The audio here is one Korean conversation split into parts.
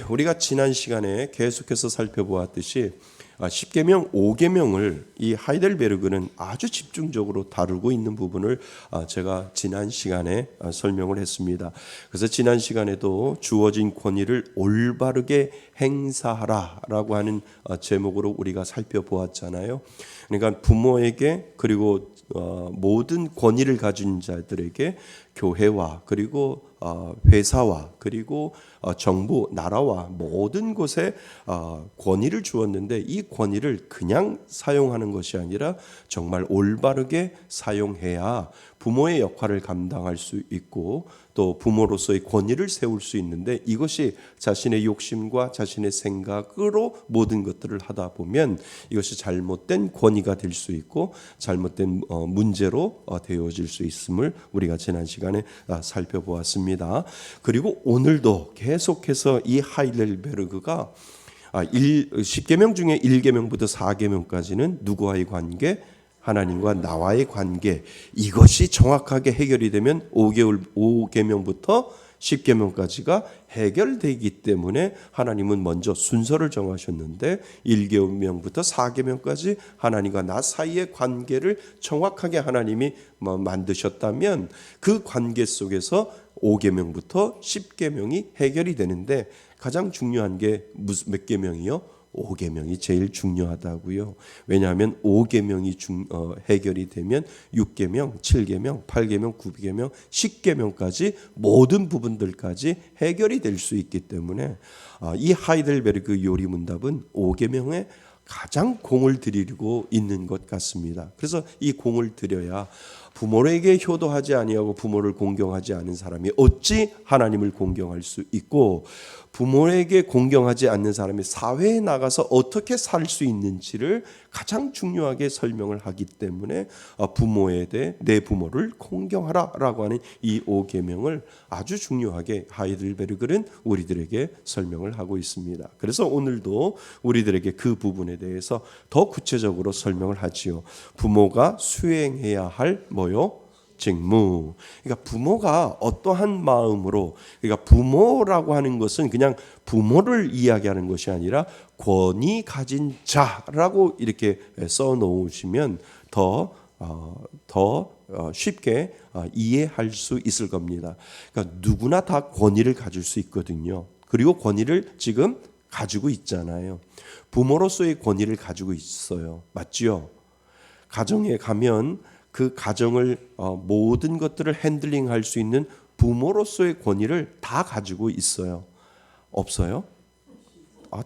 우리가 지난 시간에 계속해서 살펴보았듯이 10계명, 5계명을 이 하이델베르그는 아주 집중적으로 다루고 있는 부분을 제가 지난 시간에 설명을 했습니다. 그래서 지난 시간에도 주어진 권위를 올바르게 행사하라라고 하는 제목으로 우리가 살펴보았잖아요. 그러니까 부모에게 그리고 모든 권위를 가진 자들에게 교회와 그리고 회사와 그리고 정부, 나라와 모든 곳에 권위를 주었는데 이 권위를 그냥 사용하는 것이 아니라 정말 올바르게 사용해야 부모의 역할을 감당할 수 있고 또 부모로서의 권위를 세울 수 있는데 이것이 자신의 욕심과 자신의 생각으로 모든 것들을 하다 보면 이것이 잘못된 권위가 될 수 있고 잘못된 문제로 되어질 수 있음을 우리가 지난 시간에 살펴보았습니다. 그리고 오늘도 계속해서 이 하이델베르그가 10계명 중에 1계명부터 4계명까지는 누구와의 관계? 하나님과 나와의 관계, 이것이 정확하게 해결이 되면 5계명부터 10계명까지가 해결되기 때문에 하나님은 먼저 순서를 정하셨는데 1계명부터 4계명까지 하나님과 나 사이의 관계를 정확하게 하나님이 만드셨다면 그 관계 속에서 5계명부터 10계명이 해결이 되는데 가장 중요한 게 몇 계명이요? 5계명이 제일 중요하다고요. 왜냐하면 5계명이 해결이 되면 6계명, 7계명, 8계명, 9계명, 10계명까지 모든 부분들까지 해결이 될 수 있기 때문에 이 하이델베르그 요리문답은 5계명에 가장 공을 들이고 있는 것 같습니다. 그래서 이 공을 들여야 부모에게 효도하지 아니하고 부모를 공경하지 않은 사람이 어찌 하나님을 공경할 수 있고 부모에게 공경하지 않는 사람이 사회에 나가서 어떻게 살 수 있는지를 가장 중요하게 설명을 하기 때문에 부모에 대해 내 부모를 공경하라라고 하는 이 5계명을 아주 중요하게 하이델베르그는 우리들에게 설명을 하고 있습니다. 그래서 오늘도 우리들에게 그 부분에 대해서 더 구체적으로 설명을 하지요. 부모가 수행해야 할 뭐요? 직무. 그러니까 부모가 어떠한 마음으로, 그러니까 부모라고 하는 것은 그냥 부모를 이야기하는 것이 아니라 권위 가진 자라고 이렇게 써 놓으시면 더 쉽게 이해할 수 있을 겁니다. 그러니까 누구나 다 권위를 가질 수 있거든요. 그리고 권위를 지금 가지고 있잖아요. 부모로서의 권위를 가지고 있어요. 맞지요? 가정에 가면 그 가정을 모든 것들을 핸들링할 수 있는 부모로서의 권위를 다 가지고 있어요. 없어요?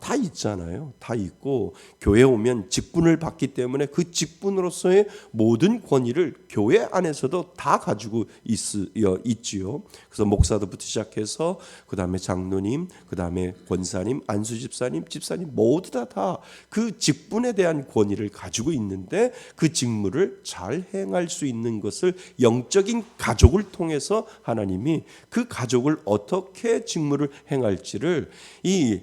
다 있잖아요. 다 있고 교회 오면 직분을 받기 때문에 그 직분으로서의 모든 권위를 교회 안에서도 다 가지고 있지요. 그래서 목사도부터 시작해서 그 다음에 장로님, 그 다음에 권사님, 안수집사님, 집사님 모두 다 그 직분에 대한 권위를 가지고 있는데 그 직무를 잘 행할 수 있는 것을 영적인 가족을 통해서 하나님이 그 가족을 어떻게 직무를 행할지를 이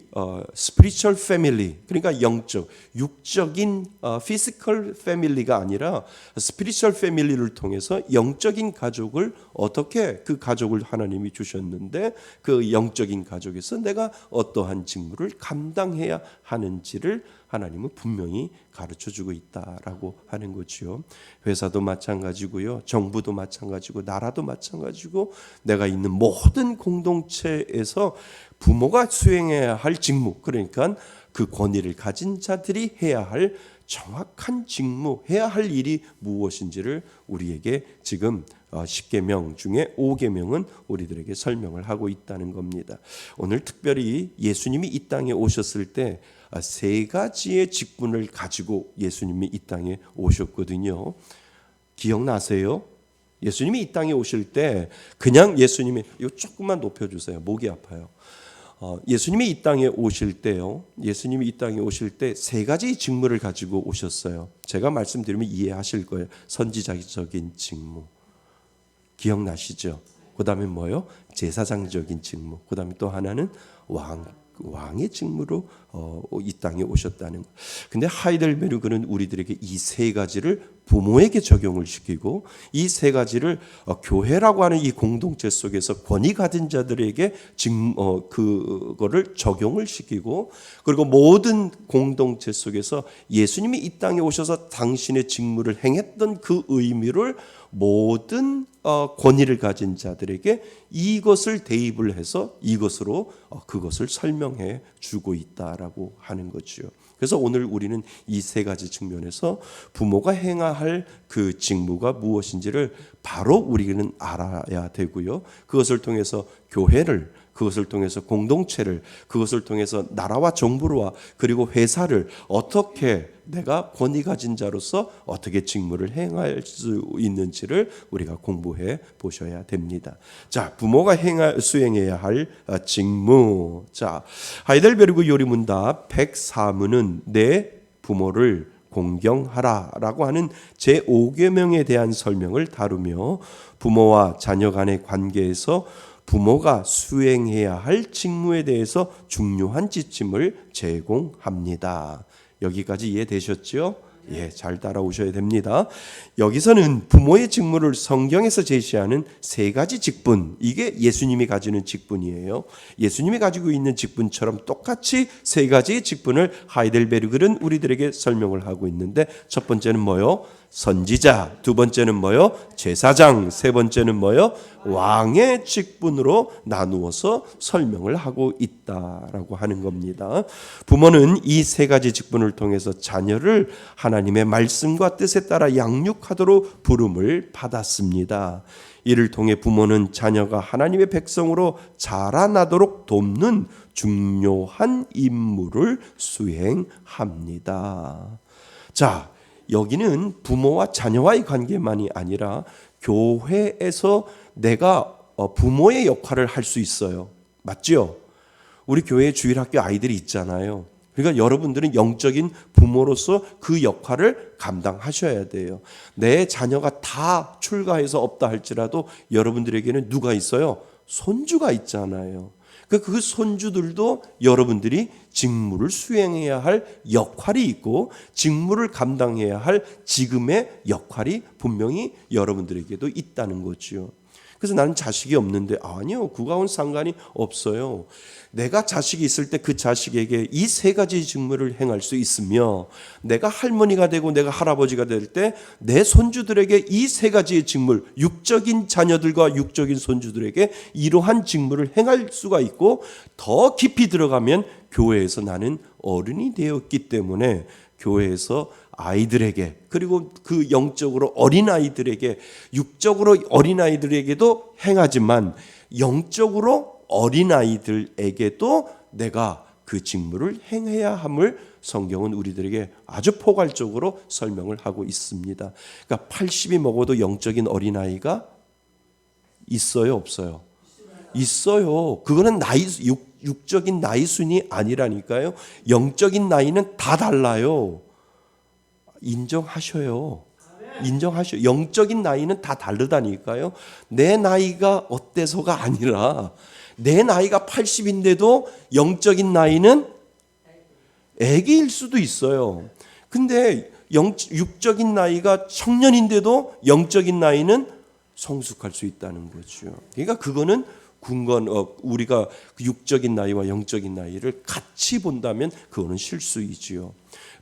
spiritual family, 그러니까 영적, 육적인 physical family가 아니라 spiritual family를 통해서 영적인 가족을 어떻게 그 가족을 하나님이 주셨는데 그 영적인 가족에서 내가 어떠한 직무를 감당해야 하는지를 하나님은 분명히 가르쳐주고 있다라고 하는 거죠. 회사도 마찬가지고요. 정부도 마찬가지고 나라도 마찬가지고 내가 있는 모든 공동체에서 부모가 수행해야 할 직무, 그러니까 그 권위를 가진 자들이 해야 할 정확한 직무, 해야 할 일이 무엇인지를 우리에게 지금 10계명 중에 5계명은 우리들에게 설명을 하고 있다는 겁니다. 오늘 특별히 예수님이 이 땅에 오셨을 때 세 가지의 직분을 가지고 예수님이 이 땅에 오셨거든요. 기억나세요? 예수님이 이 땅에 오실 때 그냥 예수님이 이거 조금만 높여주세요. 목이 아파요. 예수님이 이 땅에 오실 때요. 예수님이 이 땅에 오실 때 세 가지 직무를 가지고 오셨어요. 제가 말씀드리면 이해하실 거예요. 선지자적인 직무. 기억나시죠? 그 다음에 뭐요? 제사장적인 직무. 그 다음에 또 하나는 왕의 직무로 이 땅에 오셨다는 것. 근데 하이델베르그는 우리들에게 이 세 가지를 부모에게 적용을 시키고 이 세 가지를 교회라고 하는 이 공동체 속에서 권위 가진 자들에게 그거를 적용을 시키고, 그리고 모든 공동체 속에서 예수님이 이 땅에 오셔서 당신의 직무를 행했던 그 의미를 모든 권위를 가진 자들에게 이것을 대입을 해서 이것으로 그것을 설명해 주고 있다라고 하는 거죠. 그래서 오늘 우리는 이 세 가지 측면에서 부모가 행해야 할 그 직무가 무엇인지를 바로 우리는 알아야 되고요. 그것을 통해서 교회를, 그것을 통해서 공동체를, 그것을 통해서 나라와 정부와 그리고 회사를 어떻게 내가 권위 가진 자로서 어떻게 직무를 행할 수 있는지를 우리가 공부해 보셔야 됩니다. 자, 부모가 수행해야 할 직무. 자, 하이델베르그 요리문답 104문은 내 부모를 공경하라라고 하는 제5계명에 대한 설명을 다루며 부모와 자녀 간의 관계에서 부모가 수행해야 할 직무에 대해서 중요한 지침을 제공합니다. 여기까지 이해되셨죠? 예, 잘 따라오셔야 됩니다. 여기서는 부모의 직무를 성경에서 제시하는 세 가지 직분, 이게 예수님이 가지는 직분이에요. 예수님이 가지고 있는 직분처럼 똑같이 세 가지의 직분을 하이델베르그는 우리들에게 설명을 하고 있는데, 첫 번째는 뭐요? 선지자. 두 번째는 뭐요? 제사장. 세 번째는 뭐요? 왕의 직분으로 나누어서 설명을 하고 있다라고 하는 겁니다. 부모는 이 세 가지 직분을 통해서 자녀를 하나님의 말씀과 뜻에 따라 양육하도록 부름을 받았습니다. 이를 통해 부모는 자녀가 하나님의 백성으로 자라나도록 돕는 중요한 임무를 수행합니다. 자, 여기는 부모와 자녀와의 관계만이 아니라 교회에서 내가 부모의 역할을 할 수 있어요. 맞죠? 우리 교회 주일학교 아이들이 있잖아요. 그러니까 여러분들은 영적인 부모로서 그 역할을 감당하셔야 돼요. 내 자녀가 다 출가해서 없다 할지라도 여러분들에게는 누가 있어요? 손주가 있잖아요. 그 손주들도 여러분들이 직무를 수행해야 할 역할이 있고 직무를 감당해야 할 지금의 역할이 분명히 여러분들에게도 있다는 거죠. 그래서 나는 자식이 없는데, 아니요, 그거하고는 상관이 없어요. 내가 자식이 있을 때 그 자식에게 이 세 가지 직무를 행할 수 있으며, 내가 할머니가 되고 내가 할아버지가 될 때 내 손주들에게 이 세 가지의 직무, 육적인 자녀들과 육적인 손주들에게 이러한 직무를 행할 수가 있고, 더 깊이 들어가면 교회에서 나는 어른이 되었기 때문에 교회에서 아이들에게, 그리고 그 영적으로 어린아이들에게, 육적으로 어린아이들에게도 행하지만 영적으로 어린아이들에게도 내가 그 직무를 행해야 함을 성경은 우리들에게 아주 포괄적으로 설명을 하고 있습니다. 그러니까 80이 먹어도 영적인 어린아이가 있어요, 없어요? 있어요. 그거는 육적인 나이 순이 아니라니까요. 영적인 나이는 다 달라요. 인정하셔요. 영적인 나이는 다 다르다니까요. 내 나이가 어때서가 아니라 내 나이가 80인데도 영적인 나이는 애기일 수도 있어요. 근데 육적인 나이가 청년인데도 영적인 나이는 성숙할 수 있다는 거죠. 그러니까 그거는 우리가 육적인 나이와 영적인 나이를 같이 본다면 그거는 실수이지요.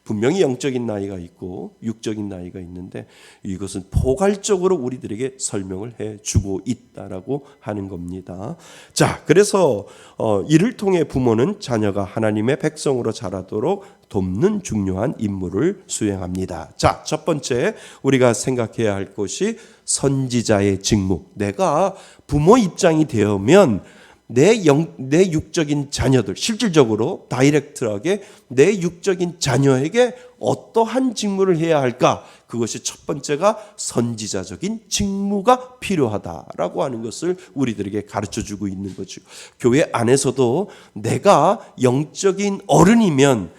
분명히 영적인 나이가 있고 육적인 나이가 있는데 이것은 포괄적으로 우리들에게 설명을 해주고 있다라고 하는 겁니다. 자, 그래서 이를 통해 부모는 자녀가 하나님의 백성으로 자라도록 돕는 중요한 임무를 수행합니다. 자, 첫 번째 우리가 생각해야 할 것이 선지자의 직무. 내가 부모 입장이 되면 내 육적인 자녀들, 실질적으로 다이렉트하게 내 육적인 자녀에게 어떠한 직무를 해야 할까? 그것이 첫 번째가 선지자적인 직무가 필요하다라고 하는 것을 우리들에게 가르쳐주고 있는 거죠. 교회 안에서도 내가 영적인 어른이면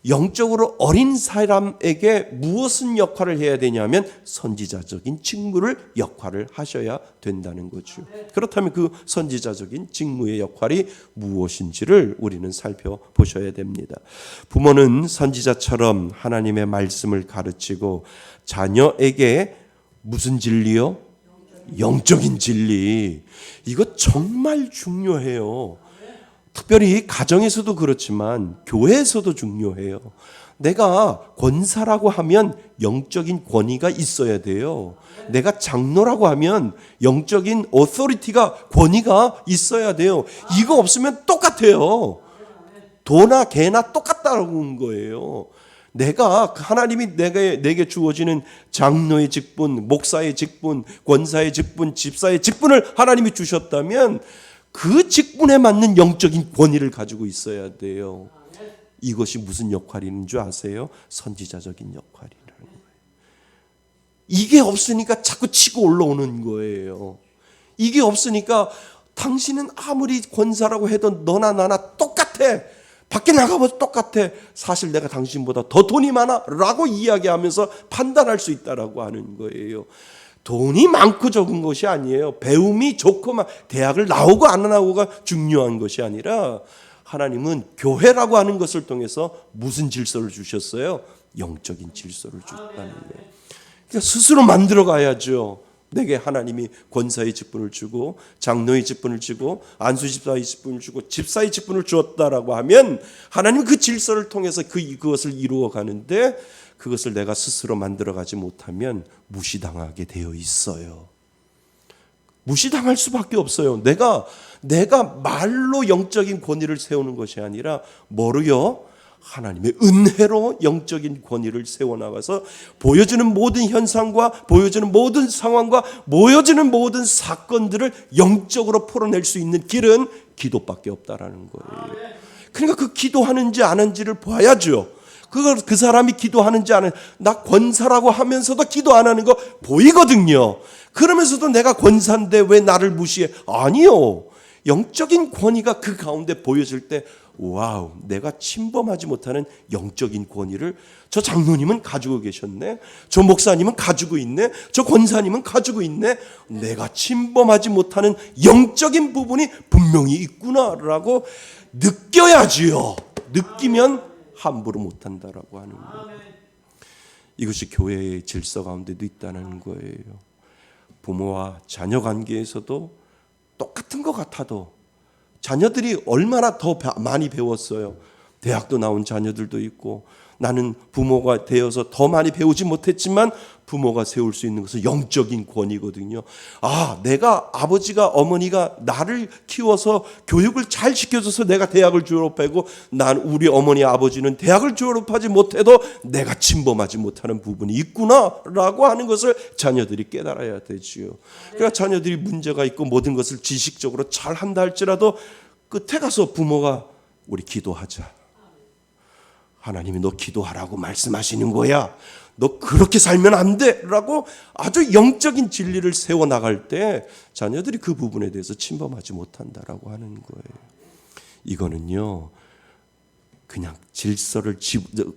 영적으로 어린 사람에게 무엇은 역할을 해야 되냐면 선지자적인 직무를 역할을 하셔야 된다는 거죠. 그렇다면 그 선지자적인 직무의 역할이 무엇인지를 우리는 살펴보셔야 됩니다. 부모는 선지자처럼 하나님의 말씀을 가르치고 자녀에게 무슨 진리요? 영적인 진리. 이거 정말 중요해요. 특별히 가정에서도 그렇지만 교회에서도 중요해요. 내가 권사라고 하면 영적인 권위가 있어야 돼요. 내가 장로라고 하면 영적인 오토리티가 권위가 있어야 돼요. 이거 없으면 똑같아요. 도나 개나 똑같다는 거예요. 내가 하나님이 내게 주어지는 장로의 직분, 목사의 직분, 권사의 직분, 집사의 직분을 하나님이 주셨다면 그 직분에 맞는 영적인 권위를 가지고 있어야 돼요. 이것이 무슨 역할인 줄 아세요? 선지자적인 역할이라는 거예요. 이게 없으니까 자꾸 치고 올라오는 거예요. 이게 없으니까 당신은 아무리 권사라고 해도 너나 나나 똑같아. 밖에 나가봐도 똑같아. 사실 내가 당신보다 더 돈이 많아 라고 이야기하면서 판단할 수 있다라고 하는 거예요. 돈이 많고 적은 것이 아니에요. 배움이 좋고 대학을 나오고 안 나오고가 중요한 것이 아니라 하나님은 교회라고 하는 것을 통해서 무슨 질서를 주셨어요? 영적인 질서를 주셨다는 거예요. 그러니까 스스로 만들어 가야죠. 내게 하나님이 권사의 직분을 주고 장로의 직분을 주고 안수집사의 직분을 주고 집사의 직분을 주었다라고 하면 하나님은 그 질서를 통해서 그것을 이루어 가는데 그것을 내가 스스로 만들어가지 못하면 무시당하게 되어 있어요. 무시당할 수밖에 없어요. 내가 말로 영적인 권위를 세우는 것이 아니라 뭐로요? 하나님의 은혜로 영적인 권위를 세워나가서 보여지는 모든 현상과 보여지는 모든 상황과 보여지는 모든 사건들을 영적으로 풀어낼 수 있는 길은 기도밖에 없다라는 거예요. 그러니까 그 기도하는지 안 하는지를 봐야죠. 그 사람이 기도하는지 안 하는지, 나 권사라고 하면서도 기도 안 하는 거 보이거든요. 그러면서도 내가 권사인데 왜 나를 무시해? 아니요. 영적인 권위가 그 가운데 보여질 때 와우, 내가 침범하지 못하는 영적인 권위를 저 장로님은 가지고 계셨네, 저 목사님은 가지고 있네, 저 권사님은 가지고 있네, 내가 침범하지 못하는 영적인 부분이 분명히 있구나라고 느껴야지요. 느끼면 함부로 못한다라고 하는 거예요. 이것이 교회의 질서 가운데도 있다는 거예요. 부모와 자녀 관계에서도 똑같은 것 같아도 자녀들이 얼마나 더 많이 배웠어요. 대학도 나온 자녀들도 있고, 나는 부모가 되어서 더 많이 배우지 못했지만 부모가 세울 수 있는 것은 영적인 권위거든요. 내가 아버지가 어머니가 나를 키워서 교육을 잘 시켜줘서 내가 대학을 졸업하고 우리 어머니 아버지는 대학을 졸업하지 못해도 내가 침범하지 못하는 부분이 있구나라고 하는 것을 자녀들이 깨달아야 되지요. 그러니까 자녀들이 문제가 있고 모든 것을 지식적으로 잘 한다 할지라도 끝에 가서 부모가 우리 기도하자. 하나님이 너 기도하라고 말씀하시는 거야. 너 그렇게 살면 안 돼 라고 아주 영적인 진리를 세워나갈 때 자녀들이 그 부분에 대해서 침범하지 못한다라고 하는 거예요. 이거는요, 그냥 질서를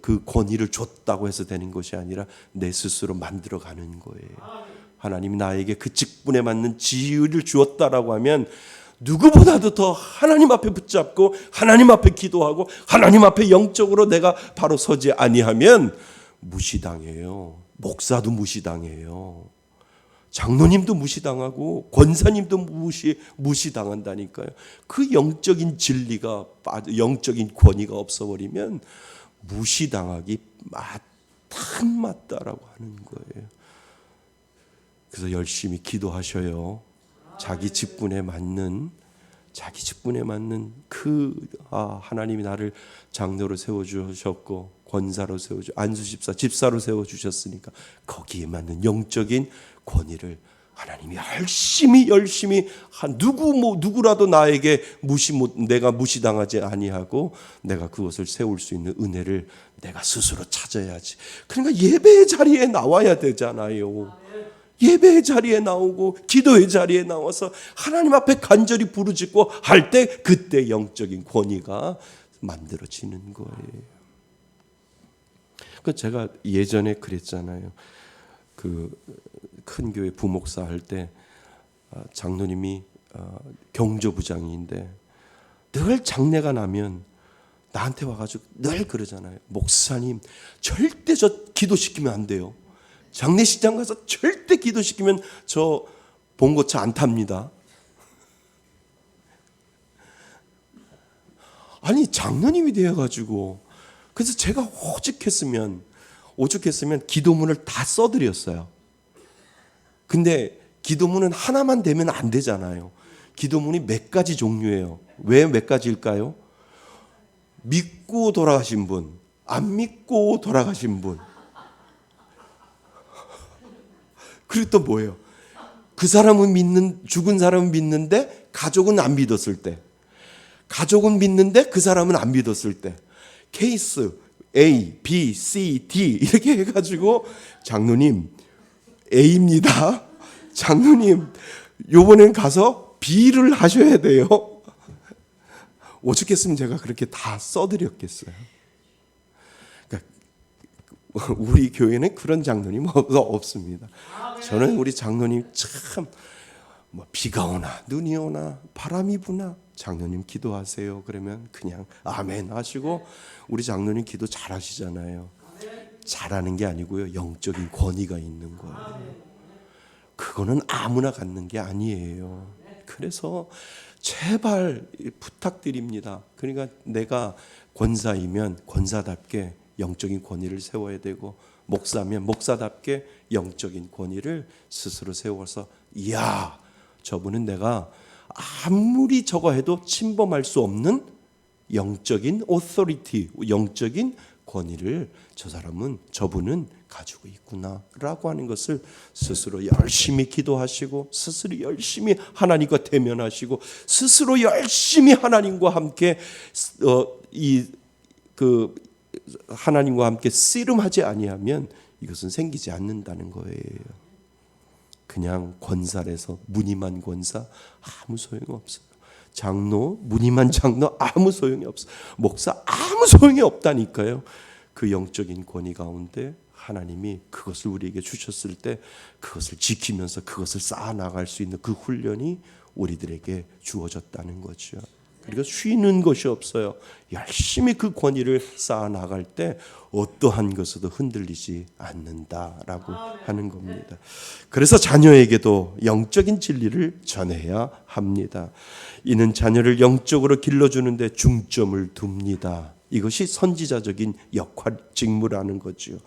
그 권위를 줬다고 해서 되는 것이 아니라 내 스스로 만들어가는 거예요. 하나님이 나에게 그 직분에 맞는 지위를 주었다라고 하면 누구보다도 더 하나님 앞에 붙잡고 하나님 앞에 기도하고 하나님 앞에 영적으로 내가 바로 서지 아니하면 무시당해요. 목사도 무시당해요. 장로님도 무시당하고 권사님도 무시당한다니까요. 그 영적인 진리가 영적인 권위가 없어버리면 무시당하기 딱 맞다라고 하는 거예요. 그래서 열심히 기도하셔요. 자기 직분에 맞는 하나님이 나를 장로로 세워주셨고 권사로 세워주 안수집사 집사로 세워주셨으니까 거기에 맞는 영적인 권위를 하나님이 열심히 누구라도 나에게 내가 무시당하지 아니하고 내가 그것을 세울 수 있는 은혜를 내가 스스로 찾아야지. 그러니까 예배의 자리에 나와야 되잖아요. 예배의 자리에 나오고 기도의 자리에 나와서 하나님 앞에 간절히 부르짖고 할 때 그때 영적인 권위가 만들어지는 거예요. 그 제가 예전에 그랬잖아요. 그 큰 교회 부목사 할 때 장로님이 경조부장인데 늘 장례가 나면 나한테 와가지고 늘 그러잖아요. 목사님 절대 저 기도시키면 안 돼요. 장례식장 가서 절대 기도시키면 저 봉고차 안 탑니다. 아니 장로님이 되어가지고 그래서 제가 오죽했으면 기도문을 다 써드렸어요. 근데 기도문은 하나만 되면 안 되잖아요. 기도문이 몇 가지 종류예요. 왜 몇 가지일까요? 믿고 돌아가신 분, 안 믿고 돌아가신 분. 그리고 또 뭐예요? 그 사람은 죽은 사람은 믿는데 가족은 안 믿었을 때. 가족은 믿는데 그 사람은 안 믿었을 때. 케이스 A, B, C, D 이렇게 해가지고 장로님 A입니다. 장로님 요번엔 가서 B를 하셔야 돼요. 오죽했으면 제가 그렇게 다 써드렸겠어요. 그러니까 우리 교회는 그런 장로님 없습니다. 저는 우리 장로님 참 비가 오나 눈이 오나 바람이 부나 장로님 기도하세요. 그러면 그냥 아멘 하시고 우리 장로님 기도 잘하시잖아요. 잘하는 게 아니고요. 영적인 권위가 있는 거예요. 그거는 아무나 갖는 게 아니에요. 그래서 제발 부탁드립니다. 그러니까 내가 권사이면 권사답게 영적인 권위를 세워야 되고 목사면 목사답게 영적인 권위를 스스로 세워서 이야 저분은 내가 아무리 저거 해도 침범할 수 없는 영적인 오토리티, 영적인 권위를 저분은 가지고 있구나라고 하는 것을 스스로 열심히 기도하시고 스스로 열심히 하나님과 대면하시고 스스로 열심히 하나님과 함께 하나님과 함께 씨름하지 아니하면 이것은 생기지 않는다는 거예요. 그냥 권사래서 무늬만 권사 아무 소용 없어요. 장로, 무늬만 장로 아무 소용이 없어. 목사 아무 소용이 없다니까요. 그 영적인 권위 가운데 하나님이 그것을 우리에게 주셨을 때 그것을 지키면서 그것을 쌓아나갈 수 있는 그 훈련이 우리들에게 주어졌다는 거죠. 그리고 쉬는 것이 없어요. 열심히 그 권위를 쌓아나갈 때 어떠한 것에도 흔들리지 않는다라고 하는 겁니다. 그래서 자녀에게도 영적인 진리를 전해야 합니다. 이는 자녀를 영적으로 길러주는데 중점을 둡니다. 이것이 선지자적인 역할, 직무라는 거죠.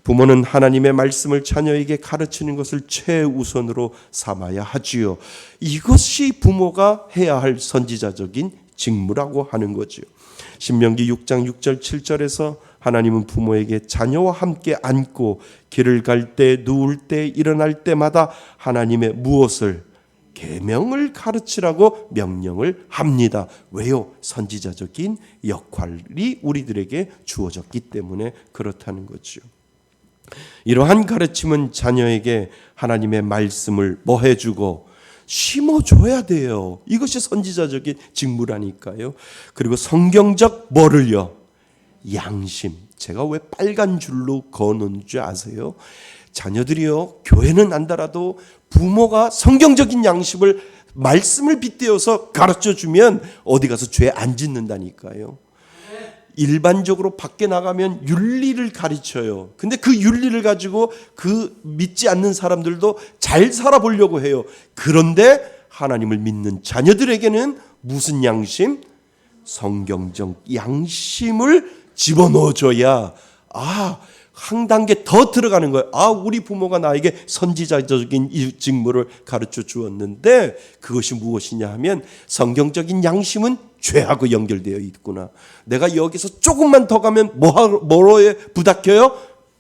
부모는 하나님의 말씀을 자녀에게 가르치는 것을 최우선으로 삼아야 하지요. 이것이 부모가 해야 할 선지자적인 직무라고 하는 거죠. 신명기 6장 6절 7절에서 하나님은 부모에게 자녀와 함께 앉고 길을 갈 때, 누울 때, 일어날 때마다 하나님의 무엇을 계명을 가르치라고 명령을 합니다. 왜요? 선지자적인 역할이 우리들에게 주어졌기 때문에 그렇다는 거죠. 이러한 가르침은 자녀에게 하나님의 말씀을 뭐 해주고 심어줘야 돼요. 이것이 선지자적인 직무라니까요. 그리고 성경적 뭐를요? 양심. 제가 왜 빨간 줄로 그어놓은 줄 아세요? 자녀들이요, 교회는 안다라도 부모가 성경적인 양심을 말씀을 빗대어서 가르쳐주면 어디 가서 죄 안 짓는다니까요. 일반적으로 밖에 나가면 윤리를 가르쳐요. 근데 그 윤리를 가지고 그 믿지 않는 사람들도 잘 살아보려고 해요. 그런데 하나님을 믿는 자녀들에게는 무슨 양심? 성경적 양심을 집어넣어줘야 한 단계 더 들어가는 거예요. 우리 부모가 나에게 선지자적인 직무를 가르쳐 주었는데 그것이 무엇이냐 하면 성경적인 양심은 죄하고 연결되어 있구나. 내가 여기서 조금만 더 가면 뭐로에 부닥쳐요?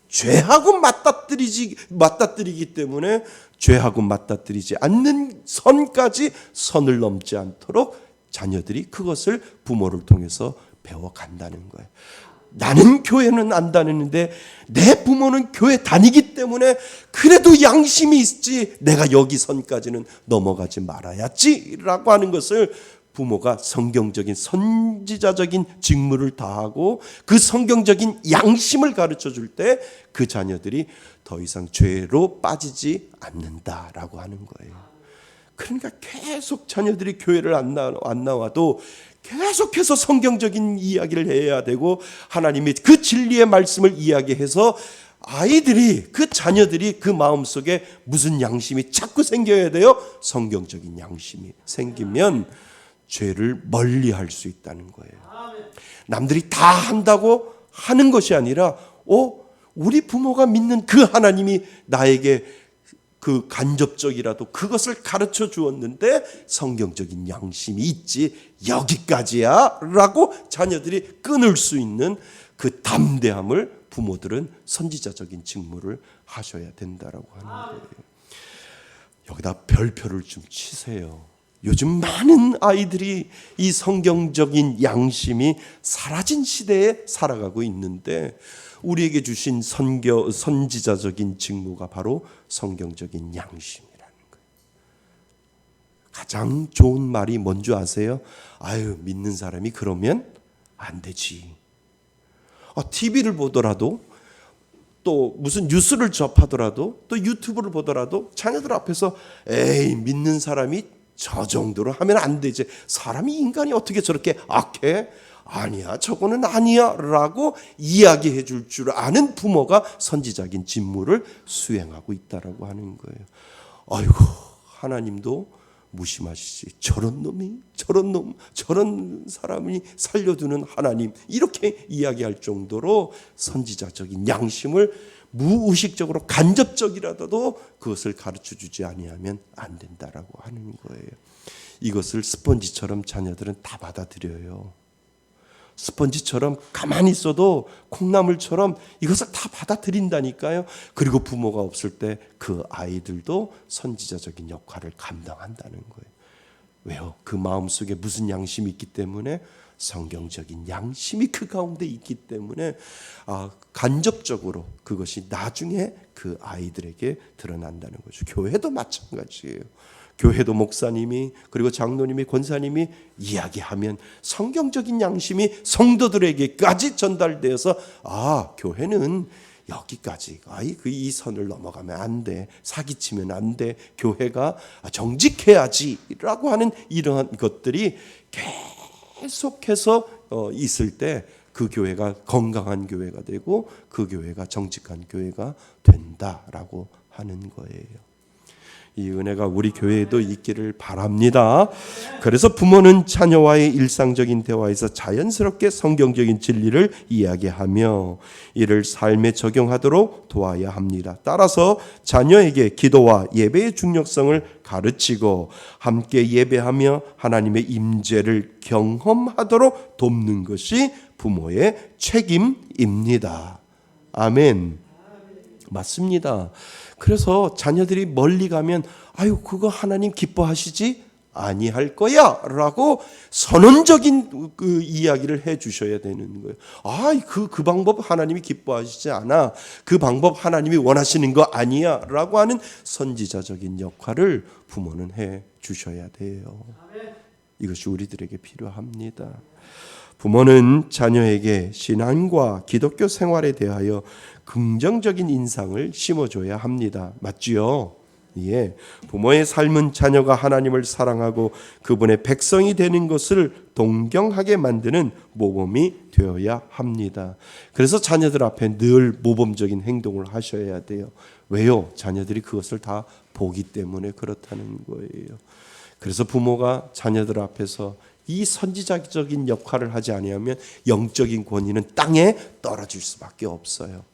죄하고 맞닥뜨리기 때문에 죄하고 맞닥뜨리지 않는 선까지 선을 넘지 않도록 자녀들이 그것을 부모를 통해서 배워간다는 거예요. 나는 교회는 안 다니는데 내 부모는 교회 다니기 때문에 그래도 양심이 있지 내가 여기 선까지는 넘어가지 말아야지라고 하는 것을 부모가 성경적인 선지자적인 직무를 다하고 그 성경적인 양심을 가르쳐 줄 때 그 자녀들이 더 이상 죄로 빠지지 않는다라고 하는 거예요. 그러니까 계속 자녀들이 교회를 안 나와도 계속해서 성경적인 이야기를 해야 되고 하나님이 그 진리의 말씀을 이야기해서 아이들이 그 자녀들이 그 마음속에 무슨 양심이 자꾸 생겨야 돼요? 성경적인 양심이 생기면 죄를 멀리할 수 있다는 거예요. 남들이 다 한다고 하는 것이 아니라 우리 부모가 믿는 그 하나님이 나에게 그 간접적이라도 그것을 가르쳐 주었는데 성경적인 양심이 있지 여기까지야 라고 자녀들이 끊을 수 있는 그 담대함을 부모들은 선지자적인 직무를 하셔야 된다라고 하는 거예요. 여기다 별표를 좀 치세요. 요즘 많은 아이들이 이 성경적인 양심이 사라진 시대에 살아가고 있는데 우리에게 주신 선지자적인 직무가 바로 성경적인 양심이라는 거예요. 가장 좋은 말이 뭔지 아세요? 믿는 사람이 그러면 안 되지. TV를 보더라도 또 무슨 뉴스를 접하더라도 또 유튜브를 보더라도 자녀들 앞에서 믿는 사람이 저 정도로 하면 안 되지. 사람이 인간이 어떻게 저렇게 악해? 아니야, 저거는 아니야 라고 이야기해 줄 줄 아는 부모가 선지자적인 직무를 수행하고 있다라고 하는 거예요. 아이고, 하나님도 무심하시지. 저런 놈이, 저런 사람이 살려두는 하나님, 이렇게 이야기할 정도로 선지자적인 양심을 무의식적으로 간접적이라도 그것을 가르쳐 주지 아니하면 안 된다라고 하는 거예요. 이것을 스펀지처럼 자녀들은 다 받아들여요. 스펀지처럼 가만히 있어도 콩나물처럼 이것을 다 받아들인다니까요. 그리고 부모가 없을 때 그 아이들도 선지자적인 역할을 감당한다는 거예요. 왜요? 그 마음속에 무슨 양심이 있기 때문에 성경적인 양심이 그 가운데 있기 때문에 간접적으로 그것이 나중에 그 아이들에게 드러난다는 거죠. 교회도 마찬가지예요. 교회도 목사님이 그리고 장로님이 권사님이 이야기하면 성경적인 양심이 성도들에게까지 전달되어서 교회는 여기까지 이 선을 넘어가면 안 돼. 사기치면 안 돼. 교회가 정직해야지라고 하는 이러한 것들이 계속해서 있을 때 그 교회가 건강한 교회가 되고 그 교회가 정직한 교회가 된다라고 하는 거예요. 이 은혜가 우리 교회에도 있기를 바랍니다. 그래서 부모는 자녀와의 일상적인 대화에서 자연스럽게 성경적인 진리를 이야기하며 이를 삶에 적용하도록 도와야 합니다. 따라서 자녀에게 기도와 예배의 중요성을 가르치고 함께 예배하며 하나님의 임재를 경험하도록 돕는 것이 부모의 책임입니다. 아멘. 맞습니다. 그래서 자녀들이 멀리 가면 그거 하나님 기뻐하시지 아니할 거야 라고 선언적인 그 이야기를 해 주셔야 되는 거예요. 그 방법 하나님이 기뻐하시지 않아. 그 방법 하나님이 원하시는 거 아니야 라고 하는 선지자적인 역할을 부모는 해 주셔야 돼요. 이것이 우리들에게 필요합니다. 부모는 자녀에게 신앙과 기독교 생활에 대하여 긍정적인 인상을 심어줘야 합니다. 맞지요? 예. 부모의 삶은 자녀가 하나님을 사랑하고 그분의 백성이 되는 것을 동경하게 만드는 모범이 되어야 합니다. 그래서 자녀들 앞에 늘 모범적인 행동을 하셔야 돼요. 왜요? 자녀들이 그것을 다 보기 때문에 그렇다는 거예요. 그래서 부모가 자녀들 앞에서 이 선지자적인 역할을 하지 아니하면 영적인 권위는 땅에 떨어질 수밖에 없어요.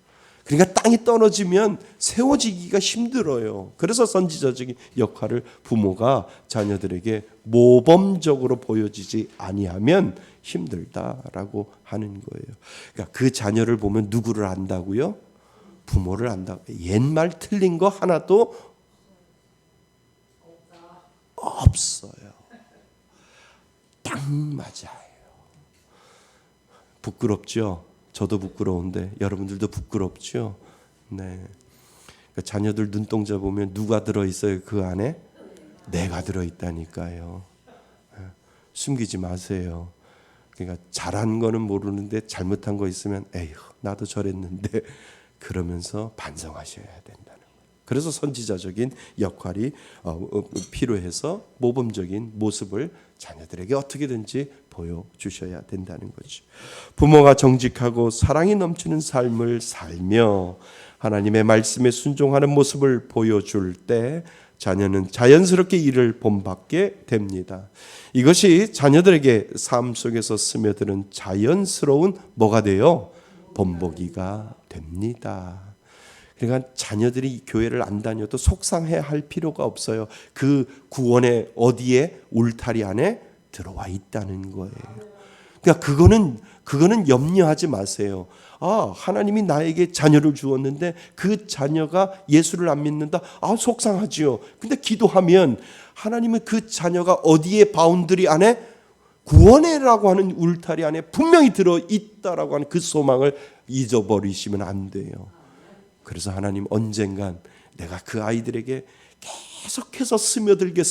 그러니까 땅이 떨어지면 세워지기가 힘들어요. 그래서 선지자적인 역할을 부모가 자녀들에게 모범적으로 보여지지 아니하면 힘들다라고 하는 거예요. 그러니까 그 자녀를 보면 누구를 안다고요? 부모를 안다고. 옛말 틀린 거 하나도 없어요. 딱 맞아요. 부끄럽죠? 저도 부끄러운데 여러분들도 부끄럽죠? 네. 그러니까 자녀들 눈동자 보면 누가 들어있어요? 그 안에? 내가 들어있다니까요. 숨기지 마세요. 그러니까 잘한 거는 모르는데 잘못한 거 있으면 에휴 나도 저랬는데 그러면서 반성하셔야 된다는 거예요. 그래서 선지자적인 역할이 필요해서 모범적인 모습을 자녀들에게 어떻게든지 보여주셔야 된다는 거죠. 부모가 정직하고 사랑이 넘치는 삶을 살며 하나님의 말씀에 순종하는 모습을 보여줄 때 자녀는 자연스럽게 이를 본받게 됩니다. 이것이 자녀들에게 삶 속에서 스며드는 자연스러운 뭐가 돼요? 본보기가 됩니다. 그러니까 자녀들이 교회를 안 다녀도 속상해 할 필요가 없어요. 그 구원의 어디에 울타리 안에 들어와 있다는 거예요. 그러니까 그거는 염려하지 마세요. 하나님이 나에게 자녀를 주었는데 그 자녀가 예수를 안 믿는다. 속상하지요. 근데 기도하면 하나님은 그 자녀가 어디에 바운드리 안에 구원해라고 하는 울타리 안에 분명히 들어 있다라고 하는 그 소망을 잊어버리시면 안 돼요. 그래서 하나님 언젠간 내가 그 아이들에게 계속해서 스며들게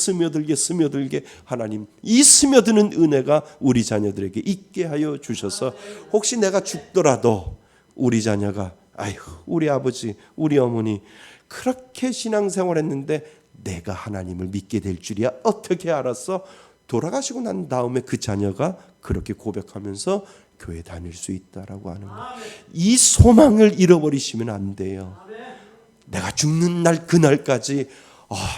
하나님 이 스며드는 은혜가 우리 자녀들에게 있게 하여 주셔서 혹시 내가 죽더라도 우리 자녀가 아휴 우리 아버지 우리 어머니 그렇게 신앙생활했는데 내가 하나님을 믿게 될 줄이야 어떻게 알았어? 돌아가시고 난 다음에 그 자녀가 그렇게 고백하면서 교회 다닐 수 있다라고 하는 거. 이 소망을 잃어버리시면 안 돼요. 내가 죽는 날 그날까지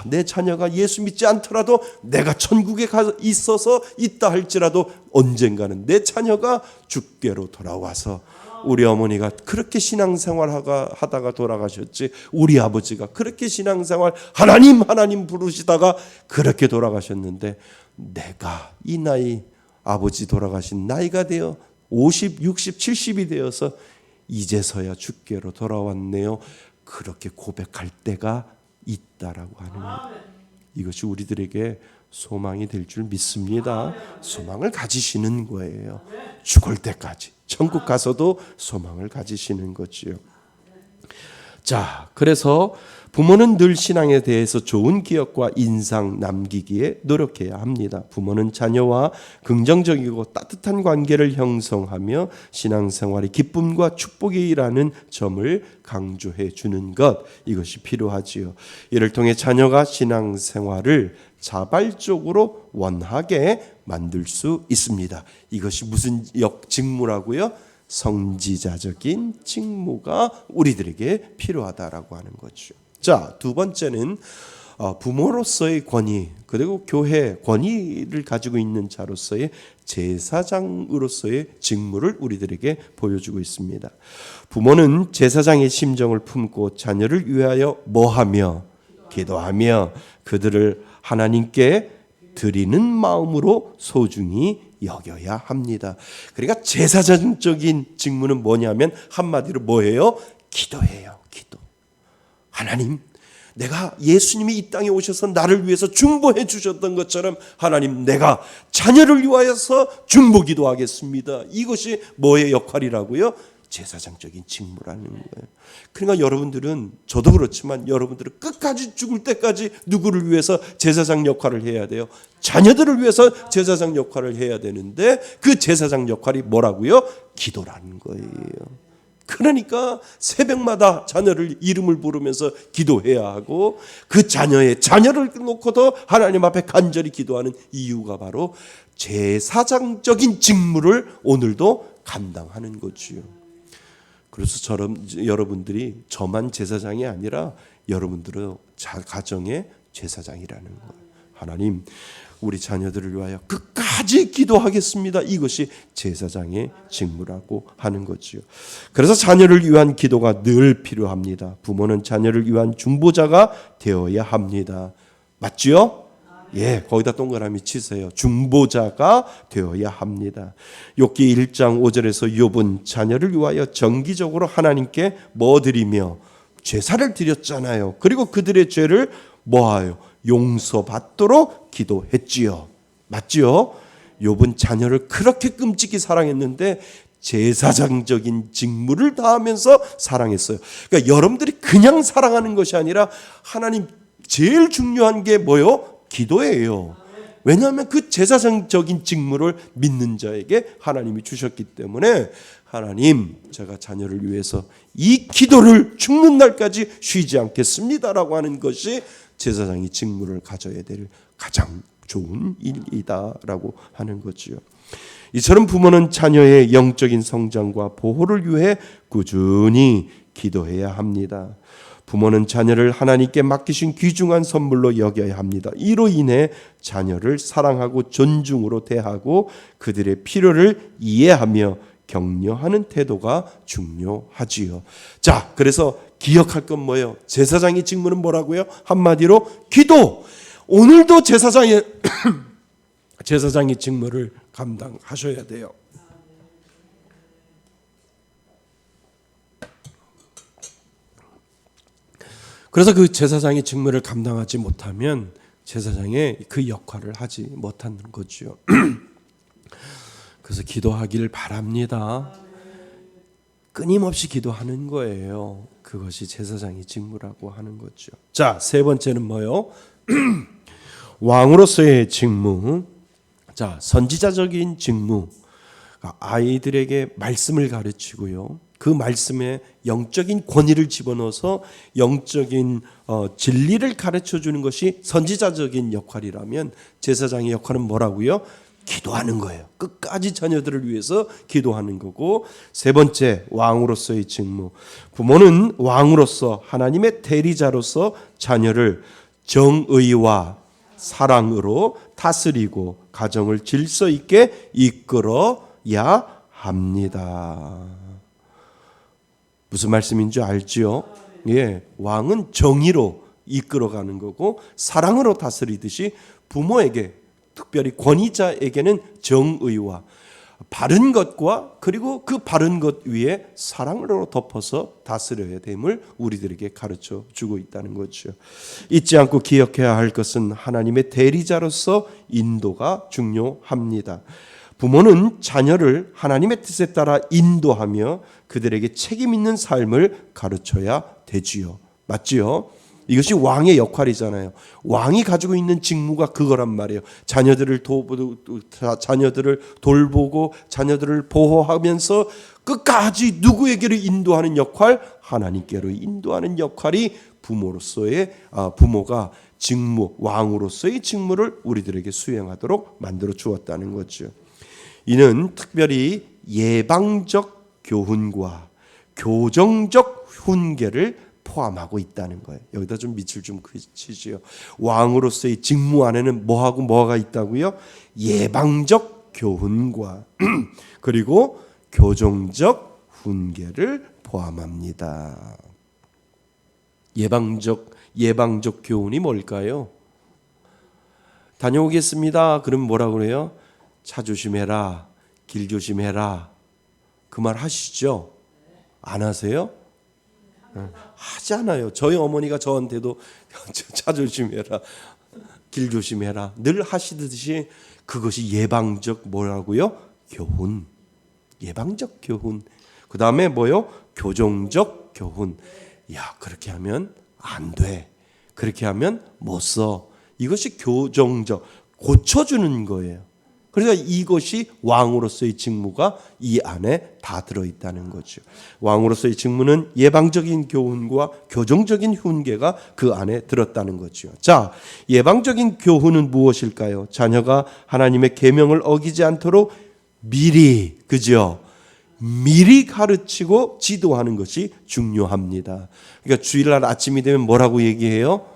내 자녀가 예수 믿지 않더라도 내가 천국에 있어서 있다 할지라도 언젠가는 내 자녀가 주께로 돌아와서 우리 어머니가 그렇게 신앙생활 하다가 돌아가셨지 우리 아버지가 그렇게 신앙생활 하나님 부르시다가 그렇게 돌아가셨는데 내가 이 나이 아버지 돌아가신 나이가 되어 50, 60, 70이 되어서 이제서야 주께로 돌아왔네요. 그렇게 고백할 때가 있다라고 하는 거예요. 이것이 우리들에게 소망이 될 줄 믿습니다. 소망을 가지시는 거예요. 죽을 때까지 천국 가서도 소망을 가지시는 거지요. 자, 그래서 부모는 늘 신앙에 대해서 좋은 기억과 인상 남기기에 노력해야 합니다. 부모는 자녀와 긍정적이고 따뜻한 관계를 형성하며 신앙생활의 기쁨과 축복이라는 점을 강조해 주는 것, 이것이 필요하지요. 이를 통해 자녀가 신앙생활을 자발적으로 원하게 만들 수 있습니다. 이것이 무슨 직무라고요? 성지자적인 직무가 우리들에게 필요하다라고 하는 거죠. 자, 두 번째는 부모로서의 권위, 그리고 교회 권위를 가지고 있는 자로서의 제사장으로서의 직무를 우리들에게 보여주고 있습니다. 부모는 제사장의 심정을 품고 자녀를 위하여 뭐하며 기도하며 그들을 하나님께 드리는 마음으로 소중히 여겨야 합니다. 그러니까 제사장적인 직무는 뭐냐면 한마디로 뭐예요? 기도예요. 기도. 하나님, 내가 예수님이 이 땅에 오셔서 나를 위해서 중보해 주셨던 것처럼 하나님, 내가 자녀를 위하여서 중보기도 하겠습니다. 이것이 뭐의 역할이라고요? 제사장적인 직무라는 거예요. 그러니까 여러분들은, 저도 그렇지만 여러분들은 끝까지 죽을 때까지 누구를 위해서 제사장 역할을 해야 돼요? 자녀들을 위해서 제사장 역할을 해야 되는데 그 제사장 역할이 뭐라고요? 기도라는 거예요. 그러니까 새벽마다 자녀를 이름을 부르면서 기도해야 하고 그 자녀를 놓고도 하나님 앞에 간절히 기도하는 이유가 바로 제사장적인 직무를 오늘도 감당하는 거지요. 그래서 여러분들이 저만 제사장이 아니라 여러분들은 가정의 제사장이라는 거예요. 하나님, 우리 자녀들을 위하여 끝까지 기도하겠습니다. 이것이 제사장의 직무라고 하는 거지요. 그래서 자녀를 위한 기도가 늘 필요합니다. 부모는 자녀를 위한 중보자가 되어야 합니다. 맞지요? 예, 거기다 동그라미 치세요. 중보자가 되어야 합니다. 욥기 1장 5절에서 욥은 자녀를 위하여 정기적으로 하나님께 뭐 드리며 제사를 드렸잖아요. 그리고 그들의 죄를 뭐하여 용서받도록 기도했지요. 맞지요? 욥은 자녀를 그렇게 끔찍이 사랑했는데 제사장적인 직무를 다하면서 사랑했어요. 그러니까 여러분들이 그냥 사랑하는 것이 아니라 하나님 제일 중요한 게 뭐요? 기도예요. 왜냐하면 그 제사장적인 직무를 믿는 자에게 하나님이 주셨기 때문에 하나님, 제가 자녀를 위해서 이 기도를 죽는 날까지 쉬지 않겠습니다라고 하는 것이 제사장이 직무를 가져야 될 가장 좋은 일이다라고 하는 거지요. 이처럼 부모는 자녀의 영적인 성장과 보호를 위해 꾸준히 기도해야 합니다. 부모는 자녀를 하나님께 맡기신 귀중한 선물로 여겨야 합니다. 이로 인해 자녀를 사랑하고 존중으로 대하고 그들의 필요를 이해하며 격려하는 태도가 중요하지요. 자, 그래서 기억할 건 뭐예요? 제사장의 직무는 뭐라고요? 한마디로 기도. 오늘도 제사장의 직무를 감당하셔야 돼요. 그래서 그 제사장의 직무를 감당하지 못하면 제사장의 그 역할을 하지 못하는 거죠. 그래서 기도하기를 바랍니다. 끊임없이 기도하는 거예요. 그것이 제사장의 직무라고 하는 거죠. 자, 세 번째는 뭐요? 왕으로서의 직무. 자, 선지자적인 직무. 아이들에게 말씀을 가르치고요. 그 말씀에 영적인 권위를 집어넣어서 영적인 진리를 가르쳐 주는 것이 선지자적인 역할이라면 제사장의 역할은 뭐라고요? 기도하는 거예요. 끝까지 자녀들을 위해서 기도하는 거고, 세 번째, 왕으로서의 직무. 부모는 왕으로서 하나님의 대리자로서 자녀를 정의와 사랑으로 다스리고 가정을 질서 있게 이끌어야 합니다. 무슨 말씀인 줄 알지요? 예, 왕은 정의로 이끌어가는 거고 사랑으로 다스리듯이 부모에게, 특별히 권위자에게는 정의와 바른 것과 그리고 그 바른 것 위에 사랑으로 덮어서 다스려야 됨을 우리들에게 가르쳐 주고 있다는 거죠. 잊지 않고 기억해야 할 것은 하나님의 대리자로서 인도가 중요합니다. 부모는 자녀를 하나님의 뜻에 따라 인도하며 그들에게 책임 있는 삶을 가르쳐야 되지요. 맞지요? 이것이 왕의 역할이잖아요. 왕이 가지고 있는 직무가 그거란 말이에요. 자녀들을 돌보고 자녀들을 보호하면서 끝까지 누구에게로 인도하는 역할? 하나님께로 인도하는 역할이 부모가 직무, 왕으로서의 직무를 우리들에게 수행하도록 만들어 주었다는 거죠. 이는 특별히 예방적 교훈과 교정적 훈계를 포함하고 있다는 거예요. 여기다 좀 밑을 좀 그치지요. 왕으로서의 직무 안에는 뭐하고 뭐가 있다고요? 예방적 교훈과 그리고 교정적 훈계를 포함합니다. 예방적 교훈이 뭘까요? 다녀오겠습니다. 그럼 뭐라고 그래요? 차 조심해라, 길 조심해라. 그 말 하시죠? 안 하세요? 하잖아요. 저희 어머니가 저한테도 차 조심해라, 길 조심해라 늘 하시듯이 그것이 예방적 뭐라고요? 교훈. 예방적 교훈. 그 다음에 뭐요? 교정적 교훈. 야, 그렇게 하면 안 돼. 그렇게 하면 못 써. 이것이 교정적, 고쳐주는 거예요. 그래서 이것이 왕으로서의 직무가 이 안에 다 들어있다는 거죠. 왕으로서의 직무는 예방적인 교훈과 교정적인 훈계가 그 안에 들었다는 거죠. 자, 예방적인 교훈은 무엇일까요? 자녀가 하나님의 계명을 어기지 않도록 미리, 그죠? 미리 가르치고 지도하는 것이 중요합니다. 그러니까 주일날 아침이 되면 뭐라고 얘기해요?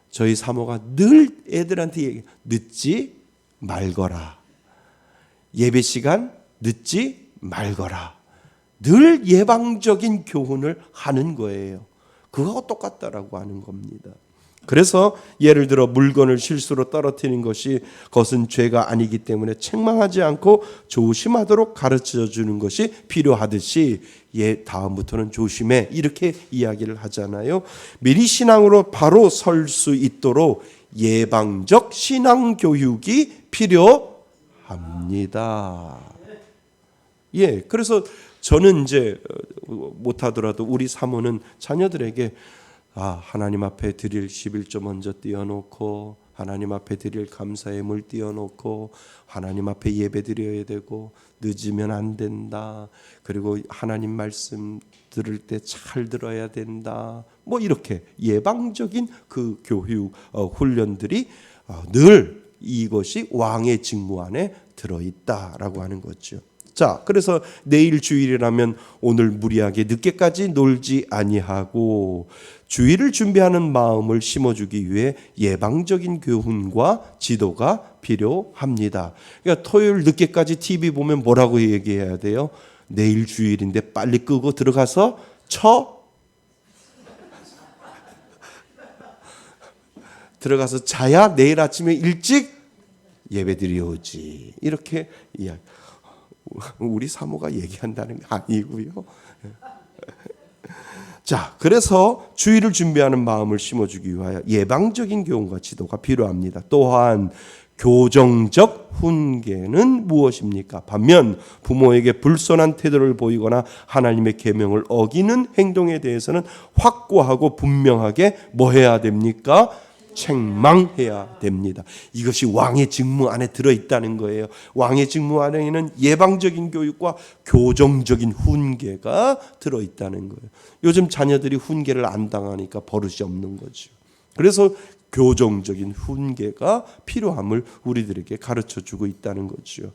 저희 사모가 늘 애들한테 얘기해요. 늦지 말거라. 예배 시간 늦지 말거라. 늘 예방적인 교훈을 하는 거예요. 그거하고 똑같다라고 하는 겁니다. 그래서 예를 들어 물건을 실수로 떨어뜨리는 그것은 죄가 아니기 때문에 책망하지 않고 조심하도록 가르쳐 주는 것이 필요하듯이 다음부터는 조심해 이렇게 이야기를 하잖아요. 미리 신앙으로 바로 설 수 있도록 예방적 신앙 교육이 필요합니다. 예, 그래서 저는 이제 못하더라도 우리 사모는 자녀들에게 하나님 앞에 드릴 11조 먼저 띄워놓고 하나님 앞에 드릴 감사의물 띄워놓고 하나님 앞에 예배 드려야 되고 늦으면 안 된다. 그리고 하나님 말씀 들을 때 잘 들어야 된다. 뭐 이렇게 예방적인 그 교육 훈련들이 늘 이것이 왕의 직무 안에 들어있다라고 하는 거죠. 자, 그래서 내일 주일이라면 오늘 무리하게 늦게까지 놀지 아니하고 주일을 준비하는 마음을 심어주기 위해 예방적인 교훈과 지도가 필요합니다. 그러니까 토요일 늦게까지 TV 보면 뭐라고 얘기해야 돼요? 내일 주일인데 빨리 끄고 들어가서 들어가서 자야 내일 아침에 일찍 예배드려오지. 이렇게 이야기. 우리 사모가 얘기한다는 게 아니고요. 자, 그래서 주일을 준비하는 마음을 심어주기 위하여 예방적인 교훈과 지도가 필요합니다. 또한 교정적 훈계는 무엇입니까? 반면 부모에게 불손한 태도를 보이거나 하나님의 계명을 어기는 행동에 대해서는 확고하고 분명하게 뭐 해야 됩니까? 책망해야 됩니다. 이것이 왕의 직무 안에 들어있다는 거예요. 왕의 직무 안에는 예방적인 교육과 교정적인 훈계가 들어있다는 거예요. 요즘 자녀들이 훈계를 안 당하니까 버릇이 없는 거죠. 그래서 교정적인 훈계가 필요함을 우리들에게 가르쳐주고 있다는 거죠.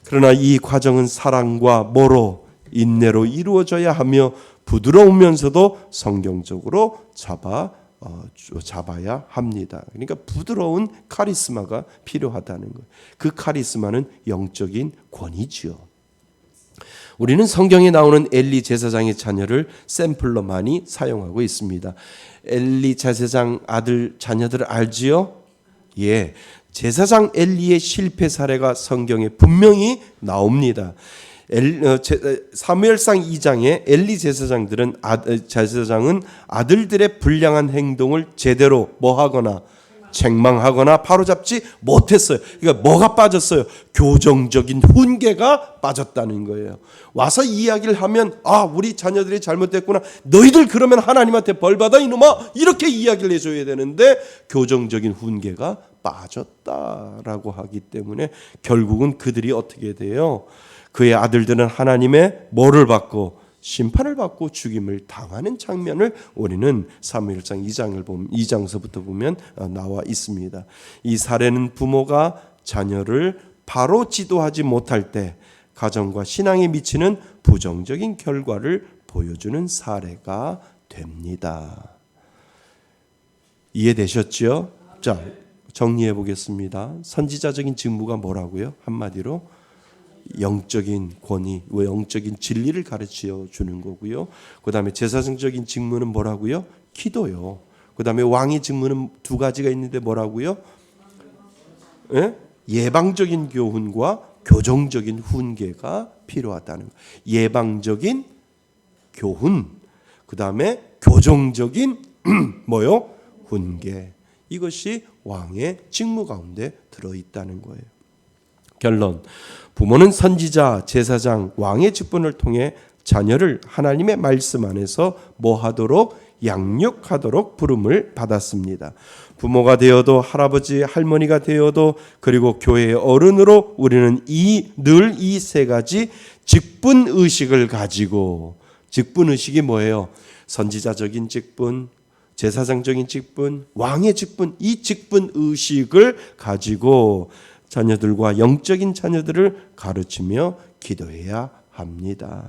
그러나 이 과정은 사랑과 뭐로? 인내로 이루어져야 하며 부드러우면서도 성경적으로 잡아야 합니다. 그러니까 부드러운 카리스마가 필요하다는 거예요. 그 카리스마는 영적인 권위지요. 우리는 성경에 나오는 엘리 제사장의 자녀를 샘플로 많이 사용하고 있습니다. 엘리 제사장 아들 자녀들 알지요? 예, 제사장 엘리의 실패 사례가 성경에 분명히 나옵니다. 사무엘상 2장에 엘리 제사장은 아들들의 불량한 행동을 제대로 뭐하거나 책망하거나 바로잡지 못했어요. 그러니까 뭐가 빠졌어요? 교정적인 훈계가 빠졌다는 거예요. 와서 이야기를 하면 우리 자녀들이 잘못됐구나. 너희들 그러면 하나님한테 벌받아 이놈아. 이렇게 이야기를 해줘야 되는데 교정적인 훈계가 빠졌다라고 하기 때문에 결국은 그들이 어떻게 돼요? 그의 아들들은 하나님의 뭐를 받고 심판을 받고 죽임을 당하는 장면을 우리는 사무엘상 2장서부터 보면 나와 있습니다. 이 사례는 부모가 자녀를 바로 지도하지 못할 때 가정과 신앙에 미치는 부정적인 결과를 보여주는 사례가 됩니다. 이해되셨죠? 자, 정리해 보겠습니다. 선지자적인 직무가 뭐라고요? 한마디로 영적인 권위, 영적인 진리를 가르쳐 주는 거고요. 그 다음에 제사장적인 직무는 뭐라고요? 기도요. 그 다음에 왕의 직무는 두 가지가 있는데 뭐라고요? 예? 예방적인 교훈과 교정적인 훈계가 필요하다는 거예요. 예방적인 교훈, 그 다음에 교정적인 뭐요? 훈계. 이것이 왕의 직무 가운데 들어있다는 거예요. 결론, 부모는 선지자, 제사장, 왕의 직분을 통해 자녀를 하나님의 말씀 안에서 뭐하도록? 양육하도록 부름을 받았습니다. 부모가 되어도 할아버지, 할머니가 되어도 그리고 교회의 어른으로 우리는 늘 이 세 가지 직분의식을 가지고, 직분의식이 뭐예요? 선지자적인 직분, 제사장적인 직분, 왕의 직분, 이 직분의식을 가지고 자녀들과 영적인 자녀들을 가르치며 기도해야 합니다.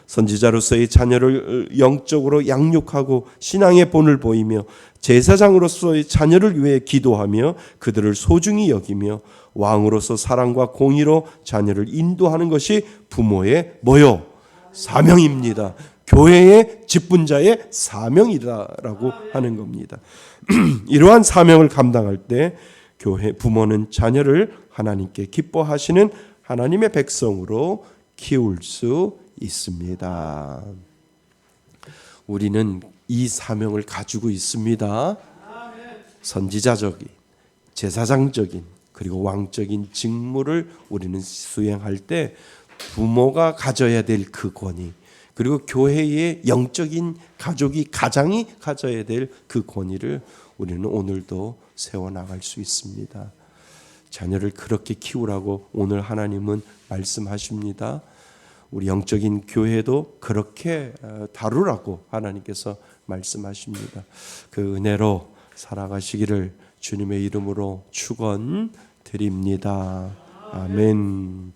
선지자로서의 자녀를 영적으로 양육하고 신앙의 본을 보이며 제사장으로서의 자녀를 위해 기도하며 그들을 소중히 여기며 왕으로서 사랑과 공의로 자녀를 인도하는 것이 부모의 뭐요? 사명입니다. 교회의 직분자의 사명이라고 하는 겁니다. 이러한 사명을 감당할 때 교회 부모는 자녀를 하나님께 기뻐하시는 하나님의 백성으로 키울 수 있습니다. 우리는 이 사명을 가지고 있습니다. 선지자적인, 제사장적인, 그리고 왕적인 직무를 우리는 수행할 때 부모가 가져야 될 그 권위, 그리고 교회의 영적인 가족이 가장이 가져야 될 그 권위를 우리는 오늘도 세워나갈 수 있습니다. 자녀를 그렇게 키우라고 오늘 하나님은 말씀하십니다. 우리 영적인 교회도 그렇게 다루라고 하나님께서 말씀하십니다. 그 은혜로 살아가시기를 주님의 이름으로 축원드립니다. 아멘.